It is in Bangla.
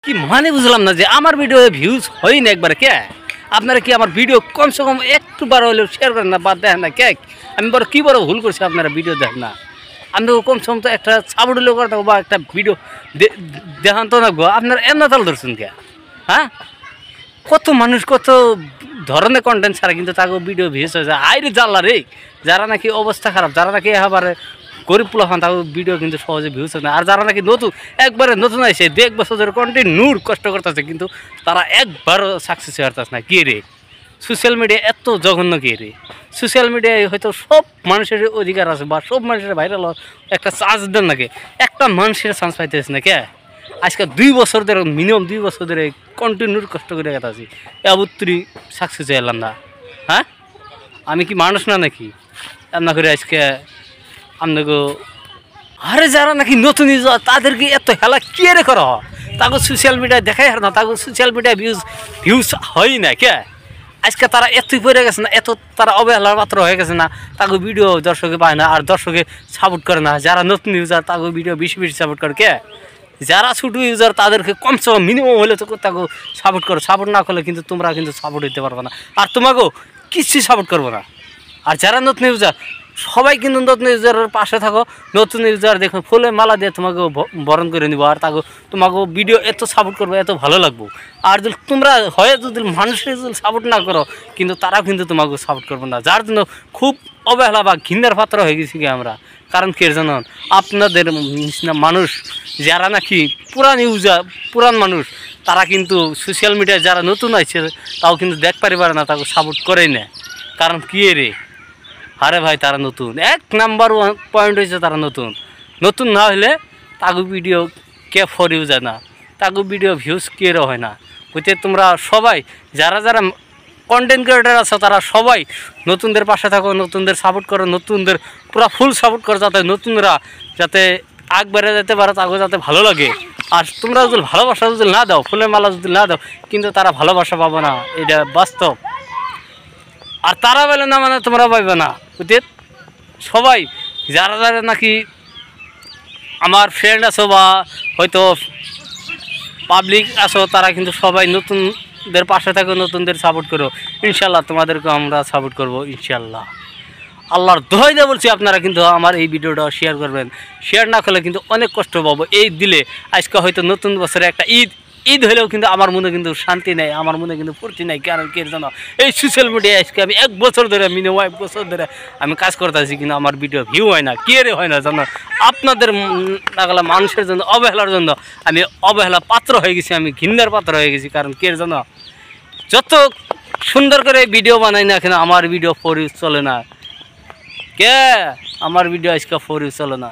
কি মানে বুঝলাম না যে আমার ভিডিও ভিউজ হয় না একবার কে আপনারা কি আমার ভিডিও কমসে কম একটু বার হলেও শেয়ার করেন না বা দেখেন না কে আমি বড় কী বড় ভুল করছি আপনারা ভিডিও দেখেন না আমি কমসে কম তো একটা সাপোর্ট হলেও করে থাকবো বা একটা ভিডিও দেখান তো না গো আপনারা এমন তাল ধরছেন কে হ্যাঁ কত মানুষ কত ধরনের কন্টেন্ট ছাড়া কিন্তু তাকে ভিডিও ভিউজ হয়ে যায় আইরে জানলা রে যারা নাকি অবস্থা খারাপ যারা নাকি এবারে গরিব পোলা খান তাকে ভিডিও কিন্তু সহজে ভিউজ হয় না আর যারা নাকি নতুন একবারে নতুন আসে 1 বছর ধরে কন্টিনিউ কষ্ট করতেছে কিন্তু তারা একবারও সাকসেস হতে না কে রে সোশ্যাল মিডিয়া এত জঘন্য কে রে সোশ্যাল মিডিয়ায় হয়তো সব মানুষের অধিকার আছে বা সব মানুষের ভাইরাল একটা চান্স দেন নাকি একটা মানুষের চান্স পাইতেছে না কে আজকে 2 বছর ধরে মিনিমাম 2 বছর ধরে কন্টিনিউ কষ্ট করে গেছি এবত্রি সাকসেস হয়ে এলাম না হ্যাঁ আমি কি মানুষ না নাকি এমন করে আজকে আপনাকে আরে যারা নাকি নতুন ইউজার তাদেরকে এত হেলা কে রে করা তাকে সোশ্যাল মিডিয়ায় দেখাই আর না তাকে সোশ্যাল মিডিয়ায় ভিউজ হয় না কে আজকে তারা এতই পড়ে গেছে না এত তারা অবহেলার পাত্র হয়ে গেছে না তাকে ভিডিও দর্শকে পায় না আর দর্শকে সাপোর্ট করে না যারা নতুন ইউজার তাকে ভিডিও বেশি বেশি সাপোর্ট করে কে যারা ছোটো ইউজার তাদেরকে কমসে কম মিনিমাম হলে তো তাকে সাপোর্ট করো সাপোর্ট না করলে কিন্তু তোমরা কিন্তু সাপোর্ট দিতে পারবে না আর তোমাকেও কিছুই সাপোর্ট করবো না আর যারা নতুন ইউজার সবাই কিন্তু নতুন ইউজারের পাশে থাকো নতুন ইউজার দেখো ফুলে মালা দিয়ে তোমাকে বরণ করে নিবো আর তাকে তোমাকে ভিডিও এত সাপোর্ট করবো এত ভালো লাগবো আর যদি তোমরা হয় যদি মানুষের যদি সাপোর্ট না করো কিন্তু তারাও কিন্তু তোমাকে সাপোর্ট করবো না যার জন্য খুব অবহেলা বা ঘৃণার পাত্র হয়ে গেছি কি আমরা কারণ কে জানেন আপনাদের মানুষ যারা নাকি পুরান মানুষ তারা কিন্তু সোশ্যাল মিডিয়ায় যারা নতুন আছে তাও কিন্তু দেখ পারিবার না তাকে সাপোর্ট করেই না কারণ কি রে আরে ভাই তারা নতুন 1 নাম্বার পয়েন্ট হয়েছে তারা নতুন না হলে তাকে ভিডিও কে ফর ইউজ হয় না তাকে ভিডিও ভিউজ কে হয় না বুঝতে তোমরা সবাই যারা যারা কন্টেন্ট ক্রিয়েটার আছে তারা সবাই নতুনদের পাশে থাকো নতুনদের সাপোর্ট করো নতুনদের পুরো ফুল সাপোর্ট করো যাতে নতুনরা যাতে আগ বেড়ে যেতে পারে তাকে যাতে ভালো লাগে আর তোমরা যদি ভালোবাসা যদি না দাও ফুলের মালা যদি না দাও কিন্তু তারা ভালোবাসা পাবো না এটা বাস্তব আর তারা বলে না মানে তোমরা পাইবে না বুঝতে সবাই যারা যারা নাকি আমার ফ্রেন্ড আছো বা হয়তো পাবলিক আছো তারা কিন্তু সবাই নতুনদের পাশে থাকো নতুনদের সাপোর্ট করো ইনশাল্লাহ তোমাদেরকে আমরা সাপোর্ট করব ইনশাল্লাহ আল্লাহর দোহাই দিয়ে বলছি আপনারা কিন্তু আমার এই ভিডিওটা শেয়ার করবেন শেয়ার না করলে কিন্তু অনেক কষ্ট পাবো এই দিলে আজকে হয়তো নতুন বছরে একটা ঈদ হলেও কিন্তু আমার মনে কিন্তু শান্তি নেই আমার মনে কিন্তু ফুর্তি নেই কারণ কে জানো এই সোশ্যাল মিডিয়ায় আজকে আমি 1 বছর ধরে মিনিমাম 1 বছর ধরে আমি কাজ করতেছি কিন্তু আমার ভিডিও ভিউ হয় না কে রে হয় না জানো আপনাদের নাগালা মানুষের জন্য অবহেলার জন্য আমি অবহেলা পাত্র হয়ে গেছি আমি ঘৃণার পাত্র হয়ে গেছি কারণ কে জানো যত সুন্দর করে ভিডিও বানাই না কেন আমার ভিডিও ফর ইউজ চলে না কে আমার ভিডিও আজকে ফর ইউজ চলে না